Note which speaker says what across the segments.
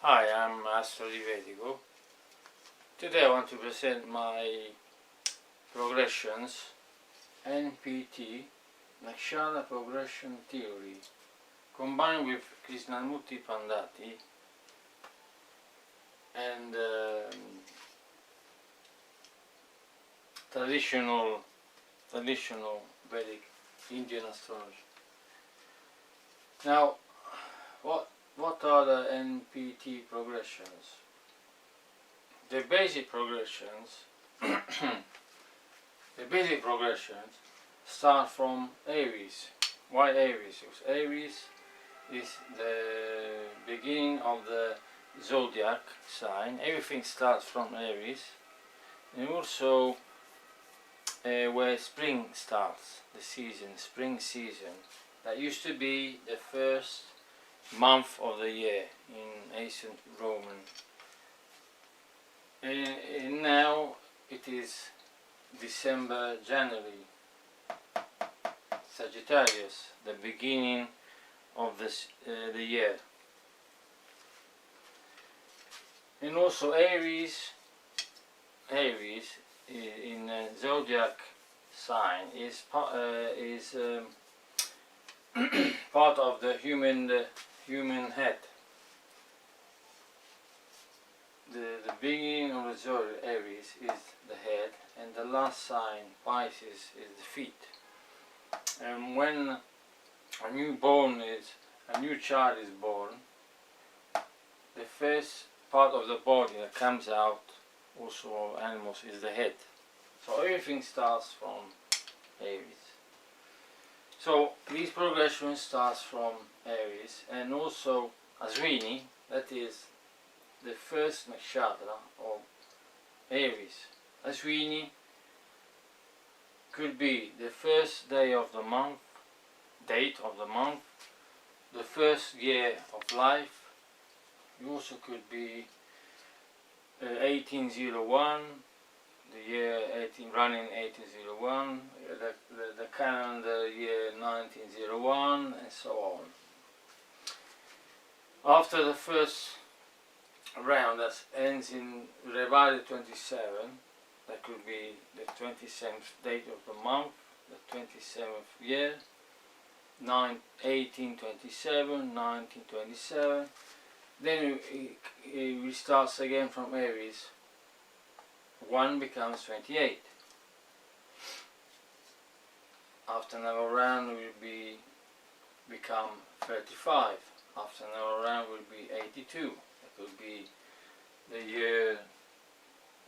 Speaker 1: Hi, I'm Astrodivediko. Today I want to present my progressions, NPT, Nakshatra Progression Theory, combined with Krishnamurti Paddhati and traditional Vedic Indian astrology. Now, what are the NPT progressions? The basic progressions start from Aries. Why Aries? Because Aries is the beginning of the zodiac sign. Everything starts from Aries, and also where spring starts, the season, spring season. That used to be the first month of the year in ancient Roman. And now it is December, January, Sagittarius, the beginning of the year. And also Aries in zodiac sign is part of the human head. The beginning of the zodiac, Aries, is the head, and the last sign, Pisces, is the feet. And when a new child is born, the first part of the body that comes out, also of animals, is the head. So everything starts from Aries. So this progression starts from Aries, and also Ashwini, that is the first nakshatra of Aries. Ashwini could be the first day of the month, date of the month, the first year of life. You also could be 1801, the year running 1801, the calendar year 1901, and so on. After the first round, that ends in Revali 27, that could be the 27th date of the month, the 27th year, 1827, 1927. Then it restarts again from Aries. 1 becomes 28. After another round will become 35. After another round will be 82. It will be the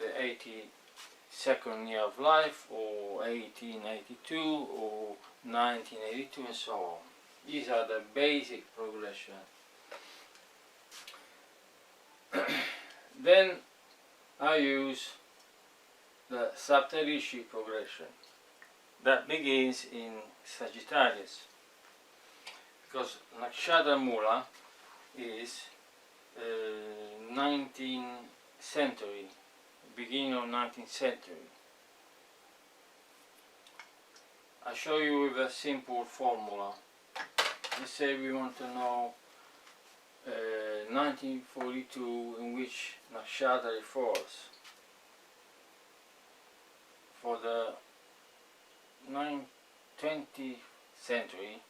Speaker 1: 82nd year of life, or 1882, or 1982, and so on. These are the basic progression. Then I use the Saptarishi progression that begins in Sagittarius, because Nakshatra Mula is 19th century, beginning of 19th century. I'll show you with a simple formula. Let's say we want to know 1942 in which nakshatra it falls. For the 20th century,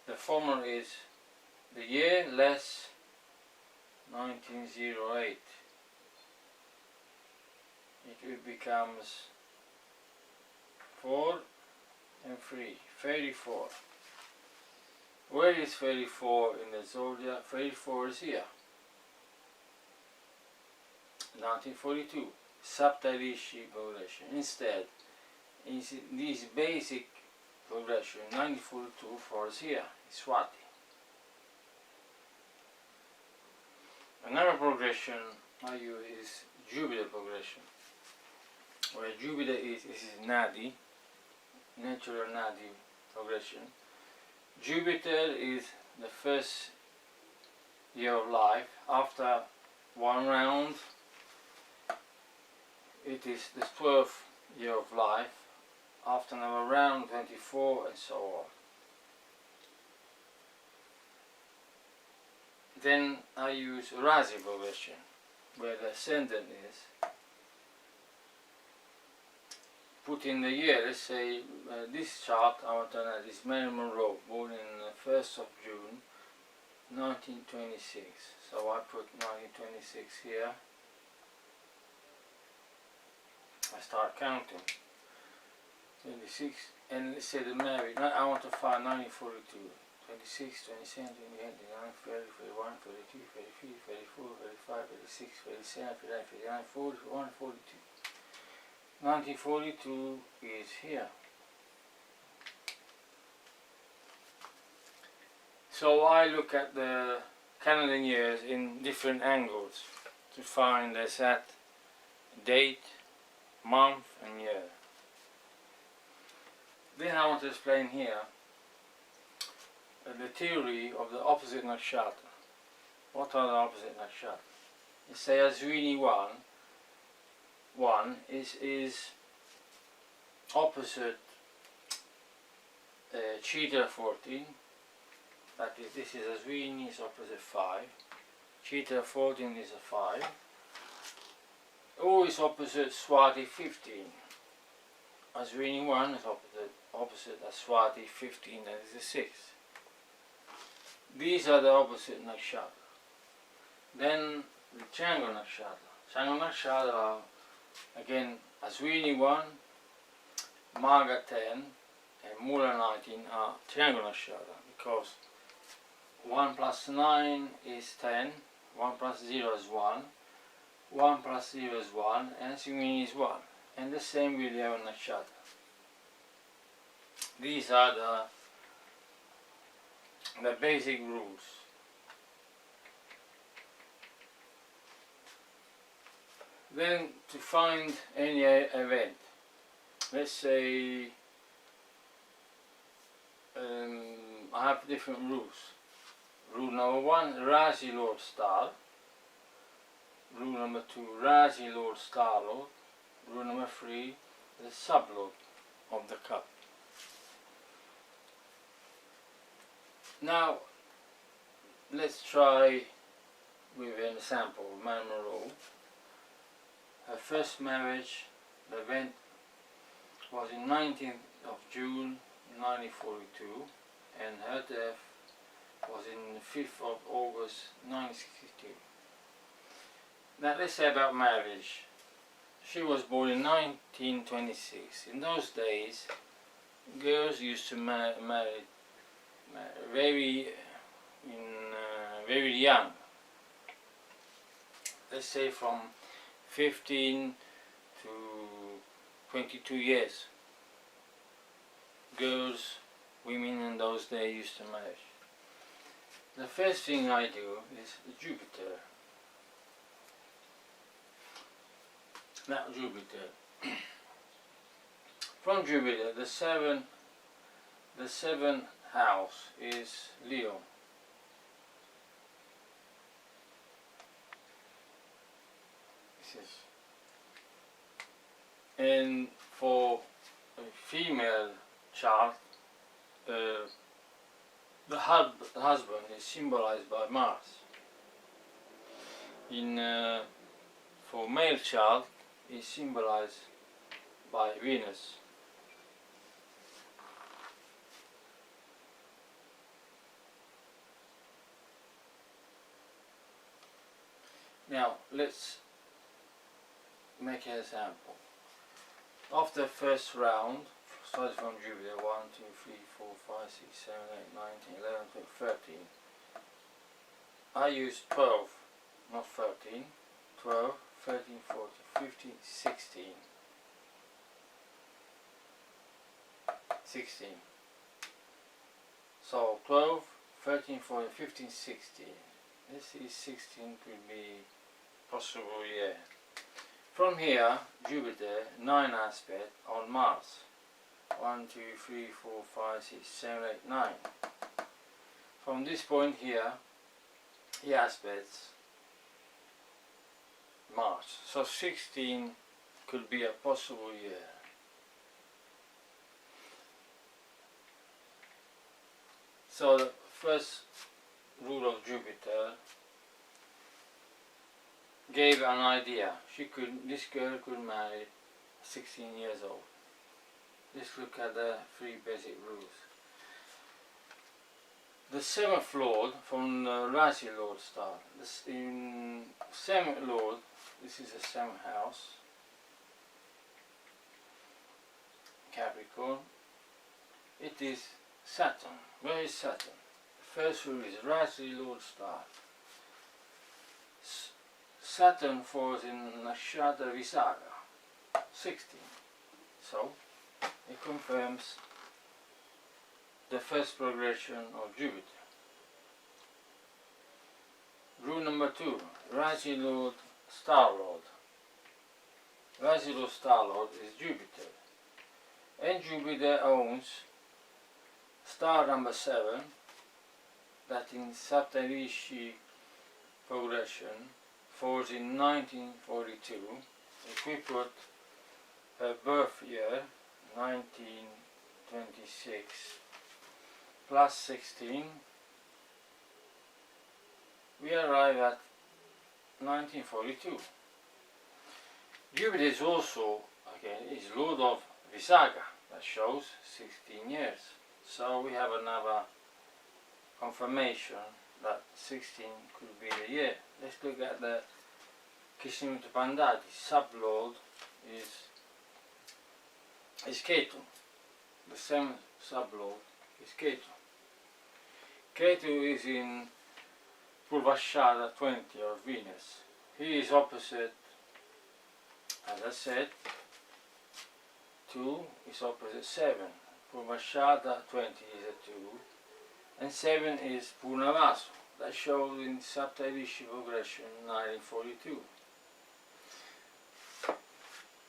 Speaker 1: the formula is the year less 1908. It becomes 4 and 3, 34. Where is 34 in the zodiac? 34 is here. 1942, Saptarishi progression. Instead, in this basic progression, 1942 falls here, Swati. Another progression I use is Jupiter progression, where Jupiter is Nadi, natural Nadi progression. Jupiter is the first year of life. After one round, it is the 12th year of life. After another round, 24, and so on. Then I use Razi progression, where the ascendant is. Put in the year, let's say this chart I want to know is Marilyn Monroe, born in the 1st of June 1926. So I put 1926 here. I start counting. 26, and let's say the marriage, I want to find 1942. 26, 27, 28, 29, 30, 31, 32, 33, 34, 35, 36, 37, 39, 40, 41, 42. 1942 is here. So I look at the calendar years in different angles to find the exact date, month and year. Then I want to explain here the theory of the opposite nakshatra. What are the opposite nakshatra? You say Ashwini 1 is opposite Chitra 14. That is, this is Ashwini is opposite 5. Chitra 14 is a 5. O is opposite Swati 15. Ashwini 1 is opposite Swati 15, that is a 6. These are the opposite nakshatra. Then the Chango nakshatra. Chango nakshatra are again Ashwini 1, Magha 10 and Mula 19 are Triangle nakshatra, because 1 plus 9 is 10, 1 plus 0 is 1, 1 plus 0 is 1, and Ashwini is 1. And the same with the other nakshatra. These are the basic rules. Then to find any event, let's say I have different rules. Rule number 1, Rashi Lord Star. Rule number 2, Rashi Lord Star Lord. Rule number 3, the sublord of the cup. Now let's try with an example of Marilyn Monroe. Her first marriage, the event was in 19th of June 1942, and her death was in the 5th of August 1962. Now let's say about marriage. She was born in 1926. In those days, girls used to marry very young. Let's say from 15 to 22 years. Girls, women in those days used to marry. The first thing I do is Jupiter. Now Jupiter. From Jupiter, the seventh house is Leo. This is, and for a female chart, the husband is symbolized by Mars. For male chart, is symbolized by Venus. Now let's make an example. After the first round, starting from Jupiter, 1, 2, 3, 4, 5, 6, 7, 8, 9, 10, 11, 12, 13. I use 12, not 13. 12, 13, 14, 15, 16. 16. So 12, 13, 14, 15, 16. Let's see, 16 could be possible, yeah. From here, Jupiter, 9 aspect on Mars. 1, 2, 3, 4, 5, 6, 7, 8, 9. From this point here, he aspects Mars. So 16 could be a possible year. So the first rule of Jupiter gave an idea. This girl could marry 16 years old. Let's look at the 3 basic rules. The 7th Lord from the Rashi Lord star. In 7th Lord, this is the 7th house, Capricorn. It is Saturn. Where is Saturn? The first rule is Rashi Lord star. Saturn falls in Nakshatra Visaga, 16. So, it confirms the first progression of Jupiter. Rule number 2, Rashi Lord Star Lord. Rashi Lord Star Lord is Jupiter. And Jupiter owns star number 7, that in Saptarishi progression falls in 1942. If we put her birth year, 1926, plus 16, we arrive at 1942. Jupiter is also, again, is Lord of Visaga, that shows 16 years. So we have another confirmation that 16 could be the year. Let's look at the Krishnamurti Paddhati. Sublord is Ketu. The same sublord is Ketu. Ketu is in Purvashada 20 or Venus. He is opposite, as I said, 2 is opposite 7. Purvashada 20 is a 2. And 7 is Purnavasu. That shows in Saptarishi progression 1942.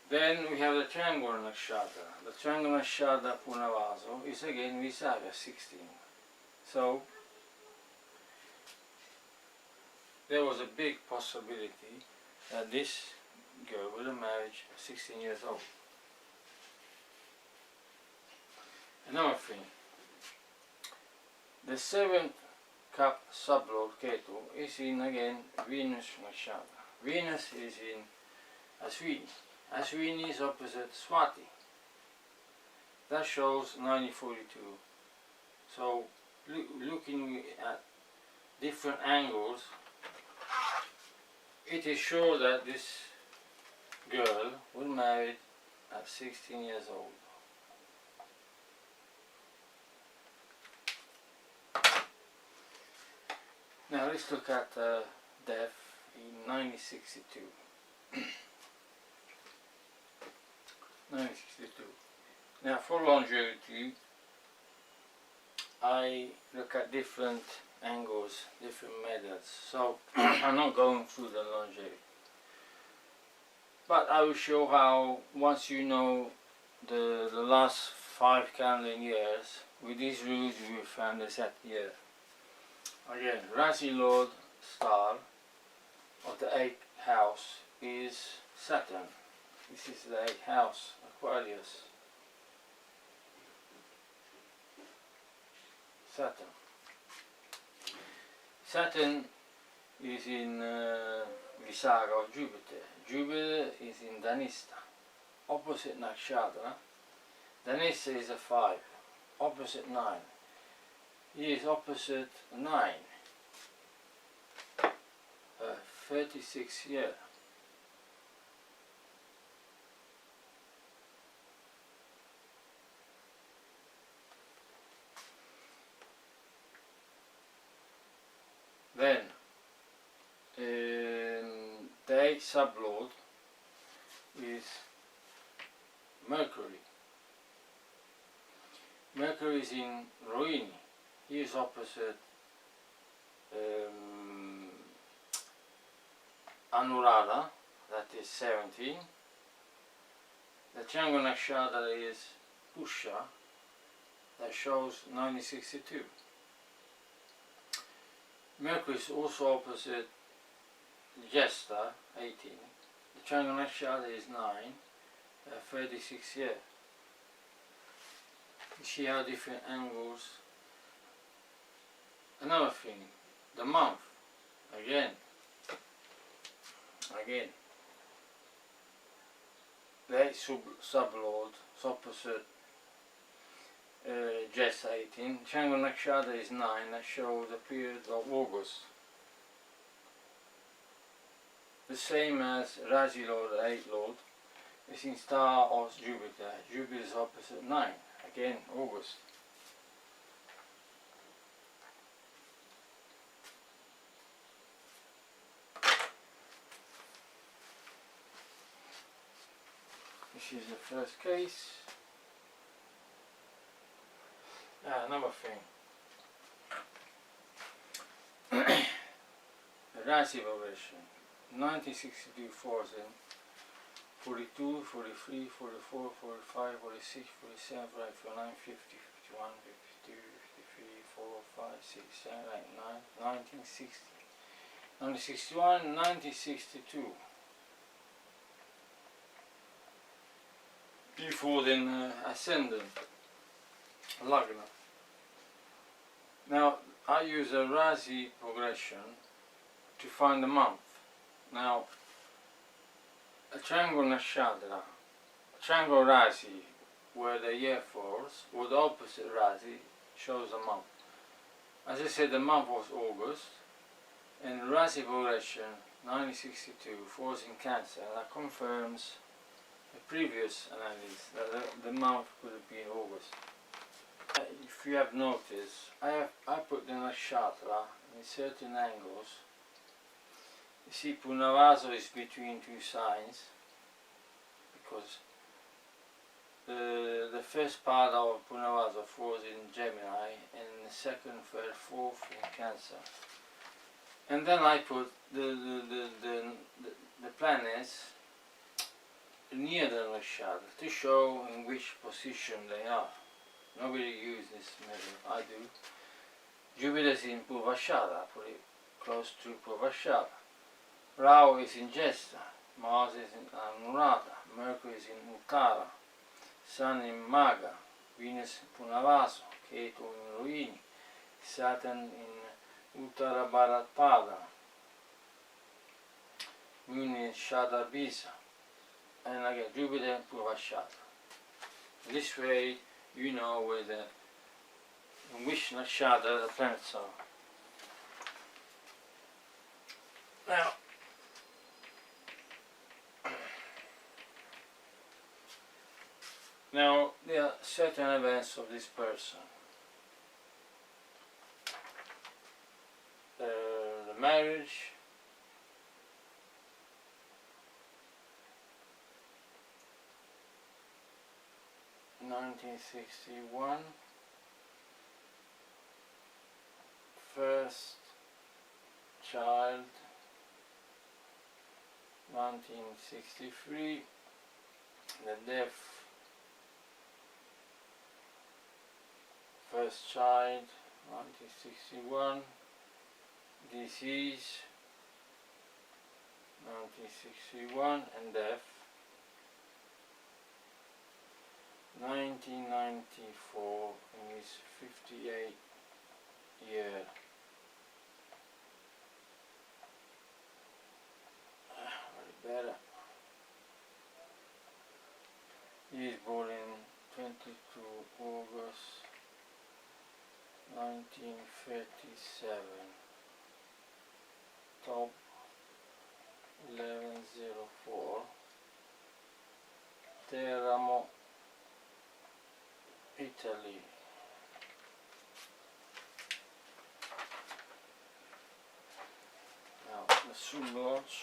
Speaker 1: Then we have the triangle Nakshatra. The triangle Nakshatra Purnavasu is again Visaga 16. So there was a big possibility that this girl will marry 16 years old. Another thing, the 7th cup sublord Ketu is in again Venus Nakshatra. Venus is in Ashwini. Ashwini is opposite Swati. That shows 1942. So looking at different angles, it is sure that this girl will marry at 16 years old. Now let's look at death in 1962. 1962. Now for longevity, I look at different angles, different methods. So I'm not going through the longevity, but I will show how once you know the last 5 calendar years, with these rules you will find the set year. Again, Rashi Lord star of the 8th house is Saturn. This is the 8th house, Aquarius. Saturn. Saturn is in Visaga of Jupiter. Jupiter is in Dhanista, opposite Nakshatra. Dhanista is a 5, opposite 9. He is opposite 9, 36 year. Then the 8th sublord is Mercury. Mercury is in Rohini. He is opposite Anuradha, that is 17. The triangle Nakshatra is Pusha, that shows 1962. Mercury is also opposite Jesta, 18. The triangle Nakshatra is 9, 36 year. You see how different angles. Another thing, the month, again, the 8 sublord, opposite Jess 18. Triangle Nakshatra is 9, that shows the period of August. The same as Raji Lord, the 8 Lord, is in star of Jupiter. Jupiter is opposite 9, again August. This is the first case. Another thing. The Rashi progression. 1962 14, 42, 43, 44, 45, 46, 47, 49, 50, 51, 52, 53, 4, 5, 6, 7, 8, 9, 1960. 1961, 1962. Before then ascendant, Lagna. Now I use a Rashi progression to find the month. Now a triangle Nakshatra, a triangle Rashi, where the year falls, or the opposite Rashi, shows the month. As I said, the month was August, and Rashi progression 1962 falls in Cancer, and that confirms the previous analysis that the month could have been August. If you have noticed, I put the Nakshatra in certain angles. You see, Punavaso is between two signs, because the first part of Punavaso falls in Gemini, and the second, third, fourth in Cancer. And then I put the planets near the Nakshatra to show in which position they are. Nobody uses this method, I do. Jupiter is in Purvashara, put it close to Purvashara. Rahu is in Jesta, Mars is in Anuradha, Mercury is in Uttara, Sun in Maga, Venus in Punavaso, Ketu in Rohini, Saturn in Uttara Bharatpada, Moon in Shadabisa, and again Jupiter in Purvashara. This way you know where in which nakshatra the planets are. Now there are certain events of this person. The marriage, (1961), first child, 1963, the death, first child, 1961, disease, 1961, and death, 1994, in his 58th year. Better. He is born in 22 August 1937, top 1104, Teramo, Italy. Now the sublodge.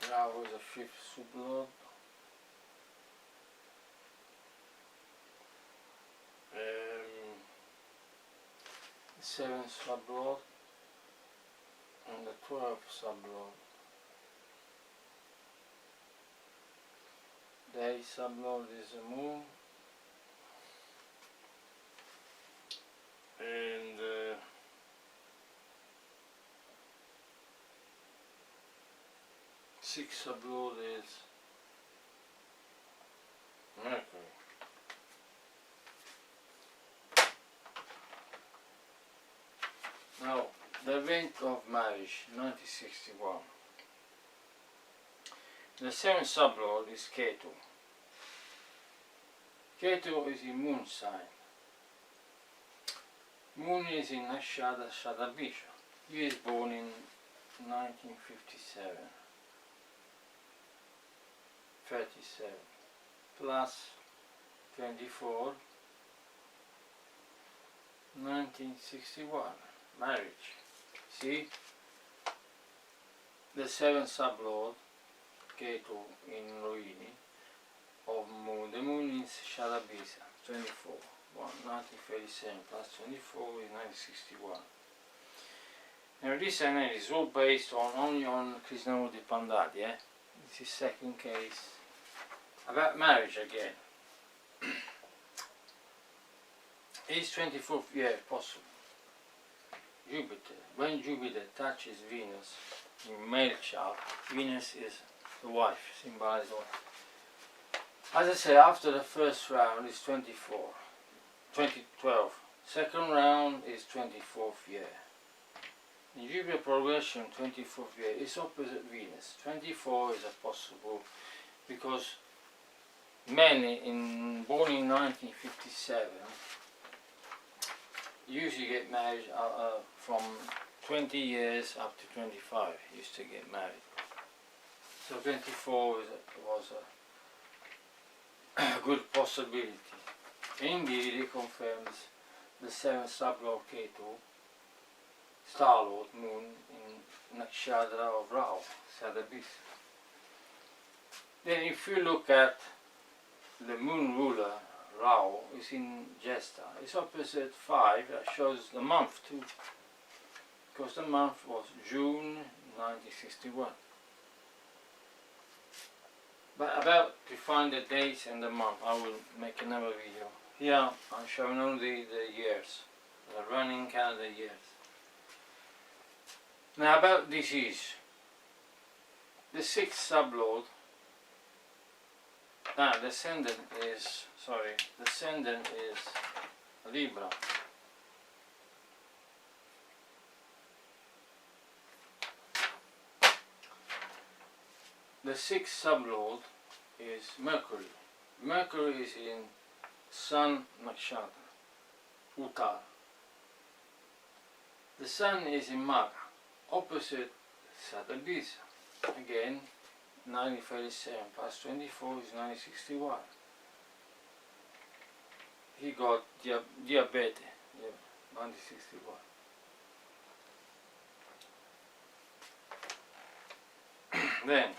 Speaker 1: Rahu is a 5th sublord. The 7th sublord and the 12th sublord. The 8th sublord is the moon, and 6th sublord is Mercury. The event of marriage, 1961. The seventh sublord is Ketu. Ketu is in moon sign. Moon is in Nakshatra Shadabisha. He is born in 1957. 37 plus 24, 1961. Marriage. See? The seventh sublord, Ketu in Rohini, of moon. The moon is Shadabisa, 24. 1937 plus 24 is 1961. Now this analysis is all based on only on Krishnamurti Paddhati. This is second case about marriage again. Is 24th year possible? Jupiter. When Jupiter touches Venus in male chart, Venus is the wife, symbolized wife. As I say, after the first round is 2012. Second round is 24th year. In Jupiter progression, 24th year is opposite Venus. 24 is a possible because many born in 1957 usually get married from 20 years up to 25 used to get married. So 24 was a good possibility. Indeed, it confirms the seventh sublord Ketu, star lord moon in Nakshatra of Rahu, Sadabis. Then if you look at the moon ruler, Rahu, is in Jesta. It's opposite 5, that shows the month too, because the month was June 1961. But about to find the dates and the month, I will make another video. Here I'm showing only the years, the running calendar years. Now about disease. The sixth sublord, the ascendant is Libra. The sixth sublord is Mercury. Mercury is in Sun Nakshatra, Uttara. The Sun is in Magha, opposite Satabisa. Again, 1937 plus 24 is 1961. He got diabetes, 1961. Then,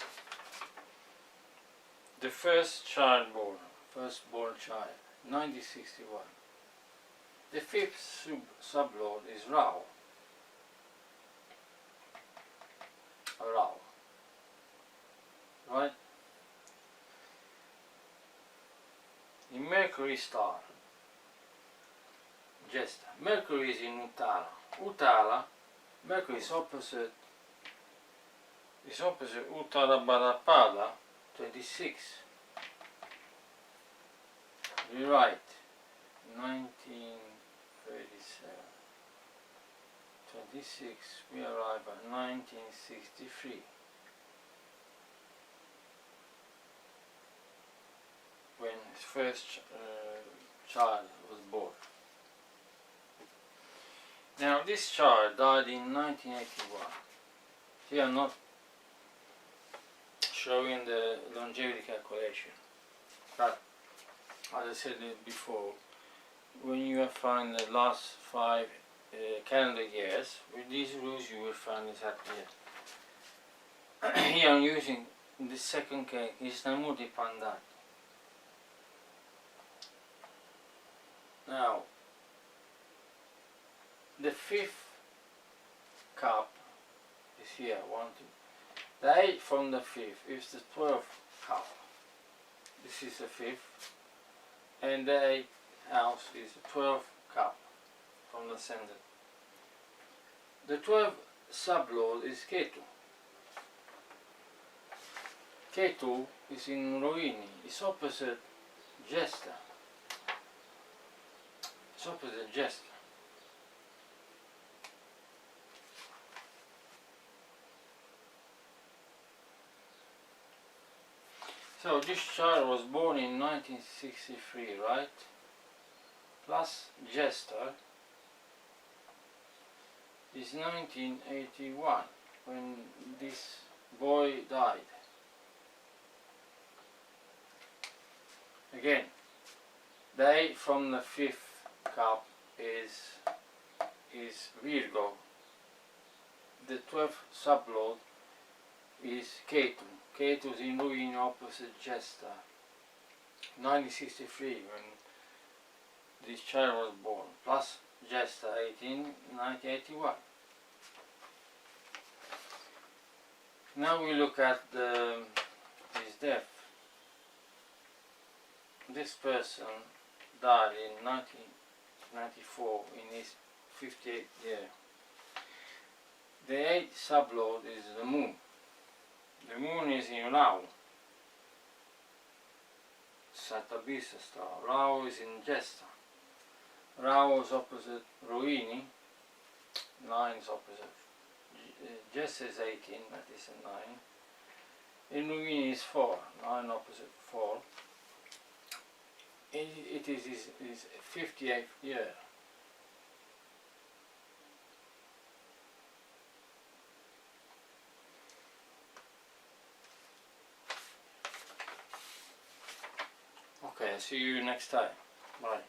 Speaker 1: the firstborn child, 1961. The fifth sublord is Rahu. Right? In Mercury star, Jesta. Mercury is in Uttara. Uttara, Mercury is opposite Uttara Bharapada, 26. You're right. 1937. 26. We arrive at 1963. When his first child was born. Now this child died in 1981. Here I'm not showing the longevity calculation, but as I said before, when you find the last 5 calendar years, with these rules you will find exactly it. Here I'm using the second case, Krishnamurti Paddhati. Now, the 5th cup is here, 1, 2. The 8th from the 5th is the 12th cup. This is the 5th. And the 8th house is the 12th cup from the ascendant. The 12th sublord is Ketu. Ketu is in Rohini. It's opposite Jesta. It's opposite Jesta. So this child was born in 1963, right? Plus Jester is 1981 when this boy died. Again, the 8 from the 5th cup is Virgo. The 12th sublord is Ketu. Ketu is in Lughini opposite Jester. 1963 when this child was born, plus Jester 1981. Now we look at his death. This person died in 1994 in his 58th year. The 8th sublord is the moon. The moon is in Rahu, Satabisa star. Rahu is in Jester. Rahu is opposite Rohini, 9 is opposite. Jester is 18, that is a 9. In Rohini is 4, 9 opposite 4. It is his 58th year. Okay, see you next time. Bye.